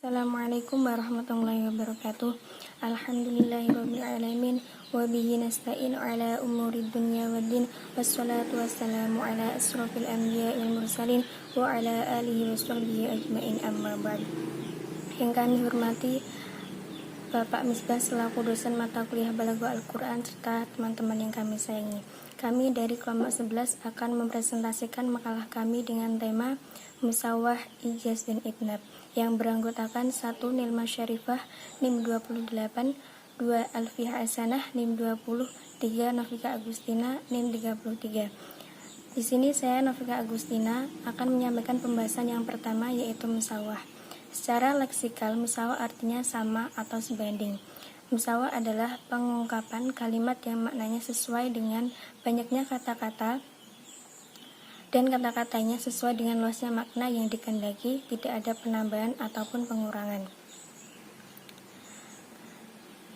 Assalamualaikum warahmatullahi wabarakatuh. Alhamdulillahirabbil alamin wa bihi nasta'in ala umuri dunya waddin wassalatu wassalamu ala asrofil anbiya'il mursalin wa ala alihi washabbihi ajmain amma ba'd. Yang kami hormati Bapak Misbah selaku dosen mata kuliah Balaghah Al-Quran serta teman-teman yang kami sayangi. Kami dari kelompok 11 akan mempresentasikan makalah kami dengan tema Musawah, Ijaz, dan Idnab yang beranggotakan 1. Nilma Syarifah NIM 28, 2. Alfiyah Hasanah NIM 20, 3. Novika Agustina NIM 33. Di sini saya Novika Agustina akan menyampaikan pembahasan yang pertama, yaitu musawah. Secara leksikal, musawah artinya sama atau sebanding. Musawah adalah pengungkapan kalimat yang maknanya sesuai dengan banyaknya kata-kata dan kata-katanya sesuai dengan luasnya makna yang dikehendaki, tidak ada penambahan ataupun pengurangan.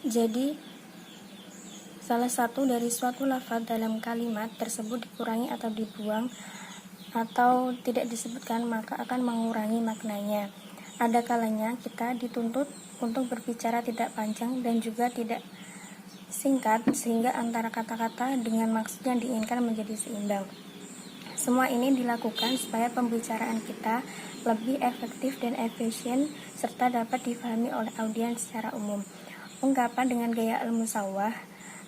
Jadi, salah satu dari suatu lafaz dalam kalimat tersebut dikurangi atau dibuang atau tidak disebutkan, maka akan mengurangi maknanya. Ada kalanya kita dituntut untuk berbicara tidak panjang dan juga tidak singkat, sehingga antara kata-kata dengan maksud yang diinginkan menjadi seimbang. Semua ini dilakukan supaya pembicaraan kita lebih efektif dan efisien serta dapat difahami oleh audiens secara umum. Ungkapan dengan gaya al-musawwah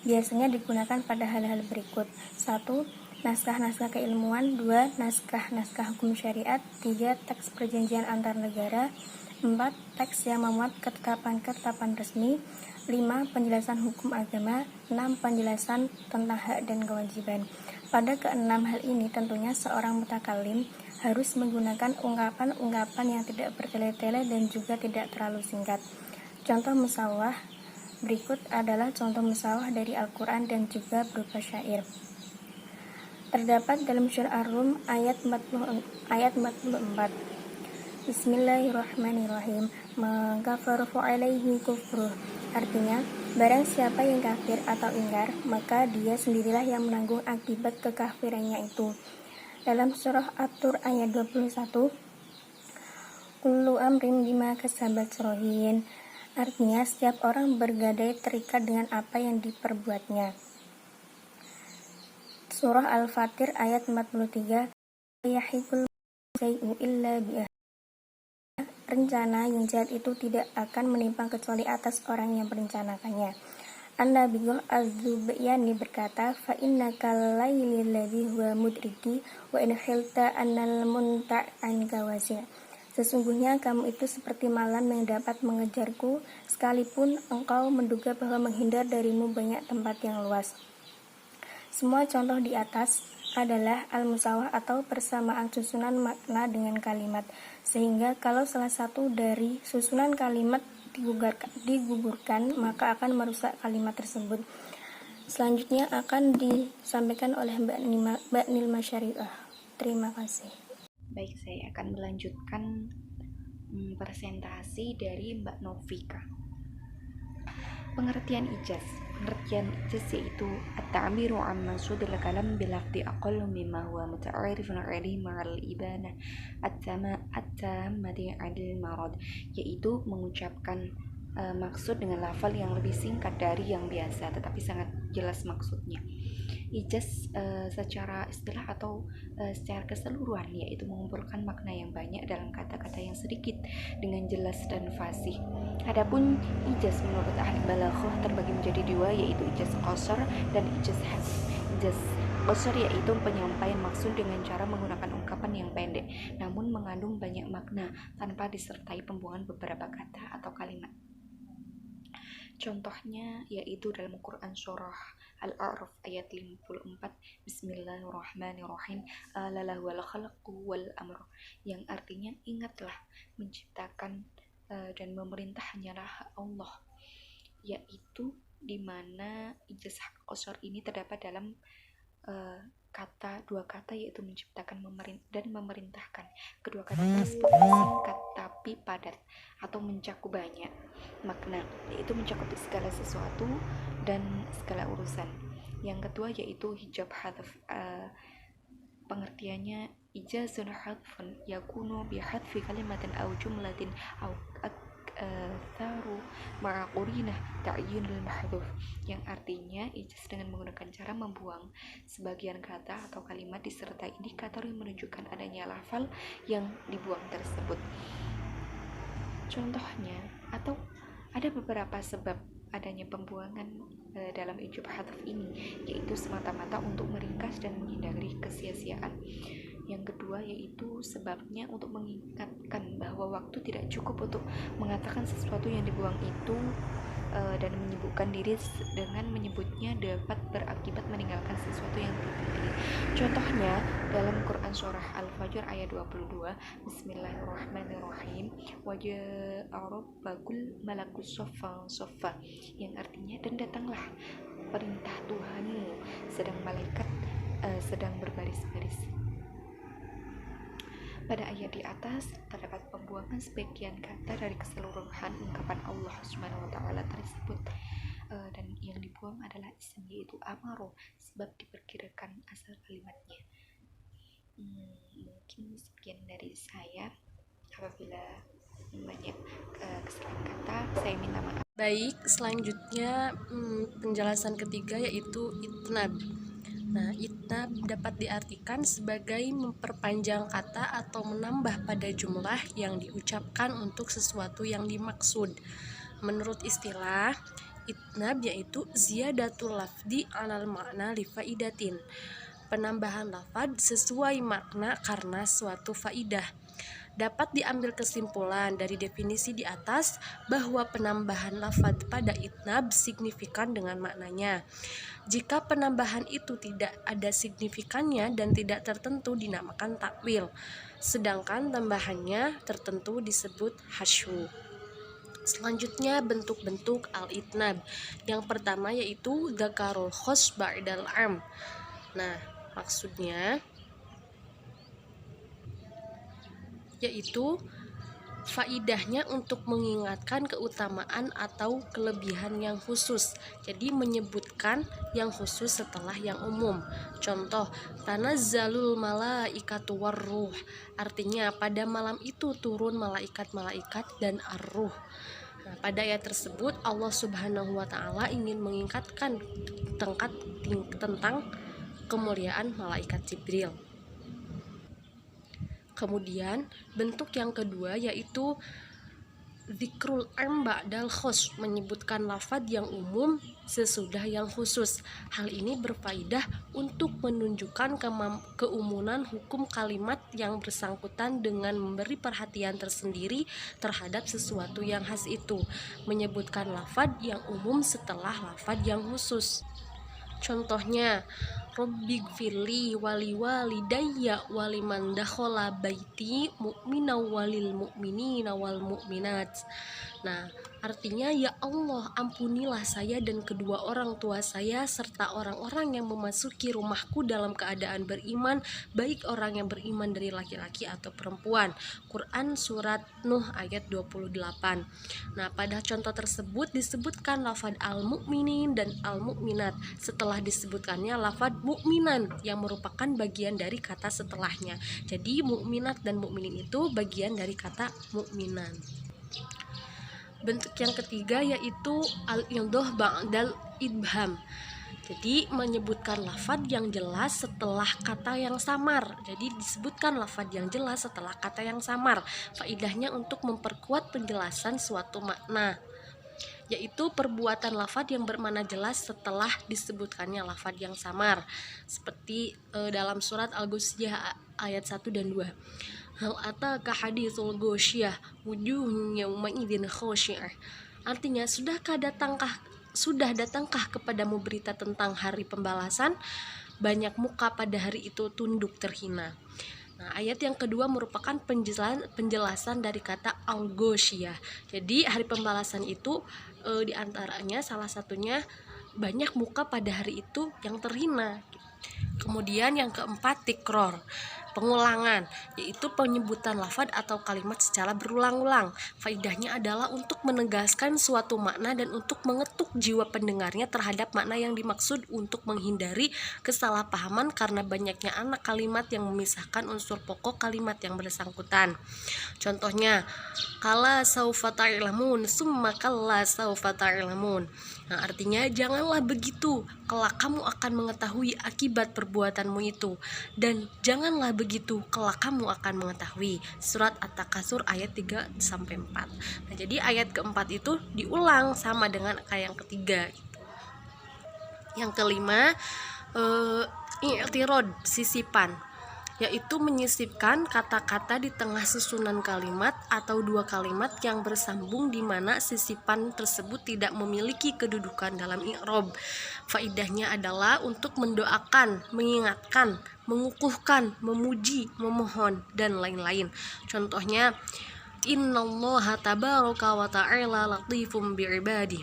biasanya digunakan pada hal-hal berikut. 1. Naskah-naskah keilmuan. 2. Naskah-naskah hukum syariat. 3. Teks perjanjian antar negara. 4. Teks yang memuat ketetapan-ketetapan resmi. 5. Penjelasan hukum agama. 6. Penjelasan tentang hak dan kewajiban. Pada keenam hal ini tentunya seorang mutakalim harus menggunakan ungkapan-ungkapan yang tidak bertele-tele dan juga tidak terlalu singkat. Contoh musawah berikut adalah contoh musawah dari Al-Quran dan juga berupa syair. Terdapat dalam surah Ar-Rum ayat 44. Bismillahirrahmanirrahim. Mengkafaru alaihi kufruh. Artinya, barang siapa yang kafir atau ingkar, maka dia sendirilah yang menanggung akibat kekafirannya itu. Dalam surah At-Tur ayat 21, kullu amrin bima kasabat rohin. Artinya, setiap orang bergadai terikat dengan apa yang diperbuatnya. Surah Al-Fatir ayat 43, yahikul say'u illa bi'ah. Rencana yang jahat itu tidak akan menimpa kecuali atas orang yang merencanakannya. An-Nabiyyu Az-Zubayyani berkata, fa innaka laylil ladzi huwa mudriki wa in khilta annal munta'an kawasi'. Sesungguhnya kamu itu seperti malam yang dapat mengejarku, sekalipun engkau menduga bahwa menghindar darimu banyak tempat yang luas. Semua contoh di atas adalah al-musawah atau persamaan susunan makna dengan kalimat, sehingga kalau salah satu dari susunan kalimat digugurkan, maka akan merusak kalimat tersebut. Selanjutnya akan disampaikan oleh Mbak Nilma Syarifah. Terima kasih. Baik, saya akan melanjutkan presentasi dari Mbak Novika. Pengertian ijaz yaitu at-ta'biru amma sudil kalam bilafdi aqallu mimma huwa muta'arifun alaihi ma'al ibana at-tammati 'adil marad, yaitu mengucapkan maksud dengan lafal yang lebih singkat dari yang biasa tetapi sangat jelas maksudnya. Ijaz secara istilah atau secara keseluruhan yaitu mengumpulkan makna yang banyak dalam kata-kata yang sedikit dengan jelas dan fasih. Adapun ijaz menurut ahli balaghah terbagi menjadi dua, yaitu ijaz qasar dan ijaz hadf. Ijaz qasar yaitu penyampaian maksud dengan cara menggunakan ungkapan yang pendek namun mengandung banyak makna tanpa disertai pembuangan beberapa kata atau kalimat. Contohnya yaitu dalam Quran surah Al-A'raf ayat 54, Bismillahirrahmanirrahim, ala wal khalqu wal amr, yang artinya ingatlah menciptakan dan memerintah hanyalah Allah, yaitu di mana ijaz qasar ini terdapat dalam dua kata yaitu menciptakan dan memerintahkan. Kedua kata tersebut singkat tapi padat atau mencakup banyak makna, yaitu mencakup segala sesuatu dan segala urusan. Yang kedua yaitu hijab hadf. Pengertiannya ijazun hadfun yakunu bi hadfi kalimatin aw jumlatin aw tharu ma'a qurinah ta'yinul mahdhuf, yang artinya ijaz dengan menggunakan cara membuang sebagian kata atau kalimat disertai indikator yang menunjukkan adanya lafal yang dibuang tersebut. Contohnya, atau ada beberapa sebab adanya pembuangan dalam ijab hadaf ini, yaitu semata-mata untuk meringkas dan menghindari kesia-siaan. Yang kedua yaitu sebabnya untuk mengingatkan bahwa waktu tidak cukup untuk mengatakan sesuatu yang dibuang itu, dan menyibukkan diri dengan menyebutnya dapat berakibat meninggalkan sesuatu yang dipilih. Contohnya dalam Quran surah Al-Fajr ayat 22, Bismillahirrahmanirrahim, wajah rabbakul malakus soffan soffa, yang artinya dan datanglah perintah Tuhanmu sedang malaikat sedang berbaris-baris. Pada ayat di atas terdapat pembuangan sebagian kata dari keseluruhan ungkapan Allah Subhanahu wa taala tersebut, dan yang dibuang adalah isim, yaitu amaro, sebab diperkirakan asal kalimatnya. Mungkin sekian dari saya. Apabila banyak kesalahan kata, saya minta maaf. Baik, selanjutnya penjelasan ketiga yaitu itnab. Nah, itnab dapat diartikan sebagai memperpanjang kata atau menambah pada jumlah yang diucapkan untuk sesuatu yang dimaksud. Menurut istilah, itnab yaitu ziyadatul lafdi alal makna li faidatin. Penambahan lafad sesuai makna karena suatu faidah. Dapat diambil kesimpulan dari definisi di atas bahwa penambahan lafadz pada itnab signifikan dengan maknanya. Jika penambahan itu tidak ada signifikannya dan tidak tertentu dinamakan takwil, sedangkan tambahannya tertentu disebut hasyu. Selanjutnya bentuk-bentuk al-itnab. Yang pertama yaitu dzakarul khos ba'dal am. Nah, maksudnya yaitu faidahnya untuk mengingatkan keutamaan atau kelebihan yang khusus. Jadi menyebutkan yang khusus setelah yang umum. Contoh, tanazzalul malaikatu warruh. Artinya pada malam itu turun malaikat-malaikat dan ar-ruh. Nah, pada ayat tersebut Allah Subhanahu wa taala ingin mengingatkan tentang kemuliaan malaikat Jibril. Kemudian bentuk yang kedua yaitu zikrul am ba'dal khos, menyebutkan lafadz yang umum sesudah yang khusus. Hal ini berfaedah untuk menunjukkan keumuman hukum kalimat yang bersangkutan dengan memberi perhatian tersendiri terhadap sesuatu yang khas itu, menyebutkan lafadz yang umum setelah lafadz yang khusus. Contohnya, Rabbighfirli wali walidayya waliman dakhala baiti mu'mina walil mu'minina wal mu'minat. Nah, artinya ya Allah, ampunilah saya dan kedua orang tua saya serta orang-orang yang memasuki rumahku dalam keadaan beriman, baik orang yang beriman dari laki-laki atau perempuan. Quran surat Nuh ayat 28. Nah, pada contoh tersebut disebutkan lafadz al-mu'minin dan al-mu'minat setelah disebutkannya lafadz mu'minan yang merupakan bagian dari kata setelahnya. Jadi mu'minat dan mu'minin itu bagian dari kata mu'minan. Bentuk yang ketiga yaitu al-idhah ba'dal ibham. Jadi menyebutkan lafadz yang jelas setelah kata yang samar. Jadi disebutkan lafadz yang jelas setelah kata yang samar. Faedahnya untuk memperkuat penjelasan suatu makna, yaitu perbuatan lafadz yang bermakna jelas setelah disebutkannya lafadz yang samar. Seperti dalam surat Al-Ghasyiyah ayat 1 dan 2. Hal ataka haditsul ghasyiyah wujuhun yawma idzin khashi'ah. Artinya, sudah datangkah kepadamu berita tentang hari pembalasan? Banyak muka pada hari itu tunduk terhina. Nah, ayat yang kedua merupakan penjelasan dari kata al-ghasyiyah. Jadi hari pembalasan itu diantaranya salah satunya banyak muka pada hari itu yang terhina. Kemudian yang keempat tikror. pengulangan, yaitu penyebutan lafaz atau kalimat secara berulang-ulang. Faidahnya adalah untuk menegaskan suatu makna dan untuk mengetuk jiwa pendengarnya terhadap makna yang dimaksud, untuk menghindari kesalahpahaman karena banyaknya anak kalimat yang memisahkan unsur pokok kalimat yang bersangkutan. Contohnya, kala saufa ta'lamun, summa kalla saufa ta'lamun. Nah, artinya janganlah begitu, kelak kamu akan mengetahui akibat perbuatanmu itu, dan janganlah begitu, kelak kamu akan mengetahui. Surat At-Takasur ayat 3-4. Nah, jadi ayat keempat itu diulang sama dengan kayak yang ketiga gitu. Yang kelima, i'tirad, sisipan, yaitu menyisipkan kata-kata di tengah susunan kalimat atau dua kalimat yang bersambung di mana sisipan tersebut tidak memiliki kedudukan dalam i'rab. Faidahnya adalah untuk mendoakan, mengingatkan, mengukuhkan, memuji, memohon, dan lain-lain. Contohnya, innallaha tabaraka wa ta'ala latifum bi'ibadi.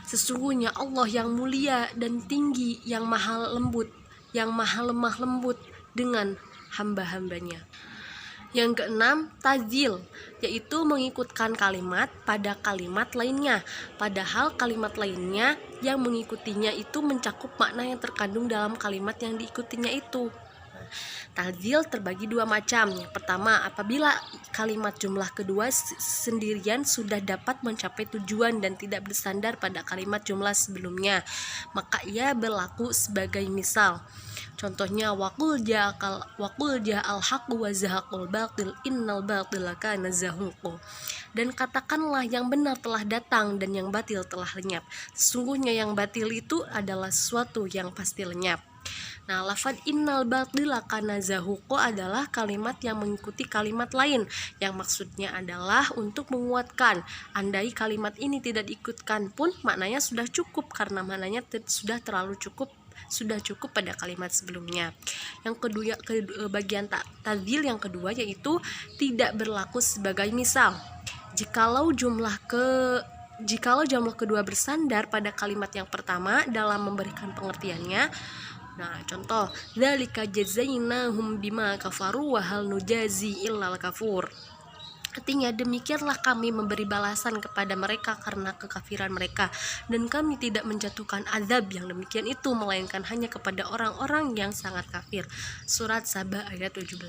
Sesungguhnya Allah yang mulia dan tinggi, yang maha lembut, yang maha lemah lembut dengan hamba-hambanya. Yang keenam, tazil, yaitu mengikutkan kalimat pada kalimat lainnya, padahal kalimat lainnya yang mengikutinya itu mencakup makna yang terkandung dalam kalimat yang diikutinya itu. Tazil terbagi dua macam. Yang pertama, apabila kalimat jumlah kedua sendirian sudah dapat mencapai tujuan dan tidak bersandar pada kalimat jumlah sebelumnya, maka ia berlaku sebagai misal. Contohnya, waqul ja'al haqqu wa zahaqul batil innal batila kana zahuqa. Dan katakanlah yang benar telah datang dan yang batil telah lenyap. Sesungguhnya yang batil itu adalah sesuatu yang pasti lenyap. Nah, lafaz innal batila kana zahuqa adalah kalimat yang mengikuti kalimat lain, yang maksudnya adalah untuk menguatkan. Andai kalimat ini tidak diikutkan pun maknanya sudah cukup, karena maknanya sudah cukup pada kalimat sebelumnya. Yang kedua, bagian tadzil yang kedua yaitu tidak berlaku sebagai misal. Jikalau jumlah kedua bersandar pada kalimat yang pertama dalam memberikan pengertiannya. Nah, contoh, dzalika jazainahum bima kafaru wa hal nujazi illal kafur. Artinya, demikianlah kami memberi balasan kepada mereka karena kekafiran mereka, dan kami tidak menjatuhkan azab yang demikian itu melainkan hanya kepada orang-orang yang sangat kafir. Surat Saba ayat 17.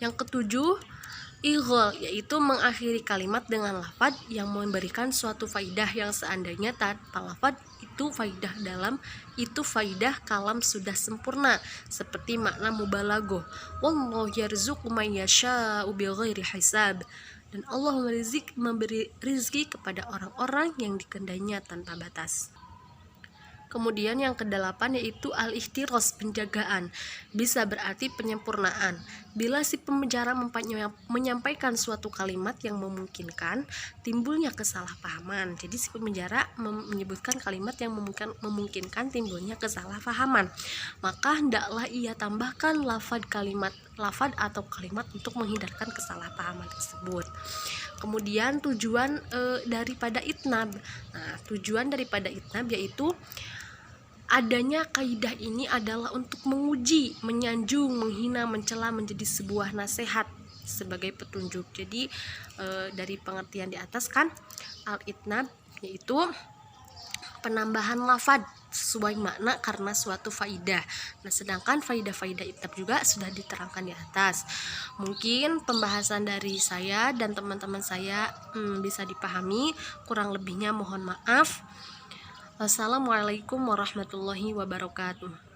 Yang ketujuh, ighal, yaitu mengakhiri kalimat dengan lafaz yang memberikan suatu faidah yang seandainya tanpa lafaz itu faidah kalam sudah sempurna, seperti makna mubalaghah, wallahu yarzuqu man yasha'u bighairi hisab, dan Allah memberi rizki kepada orang-orang yang dikehendaknya tanpa batas. Kemudian yang kedelapan yaitu al-ihtiras, penjagaan, bisa berarti penyempurnaan. Bila si pembicara menyampaikan suatu kalimat yang memungkinkan timbulnya kesalahpahaman, jadi si pembicara menyebutkan kalimat yang memungkinkan timbulnya kesalahpahaman, maka hendaklah ia tambahkan lafaz atau kalimat untuk menghindarkan kesalahpahaman tersebut. Kemudian tujuan daripada itnab. Nah, tujuan daripada itnab yaitu adanya kaidah ini adalah untuk menguji, menyanjung, menghina, mencela menjadi sebuah nasihat sebagai petunjuk. Jadi dari pengertian di atas kan, al-itnab yaitu penambahan lafaz sesuai makna karena suatu faidah. Nah, sedangkan faidah-faidah itnab juga sudah diterangkan di atas. Mungkin pembahasan dari saya dan teman-teman saya bisa dipahami, kurang lebihnya mohon maaf. Wassalamualaikum warahmatullahi wabarakatuh.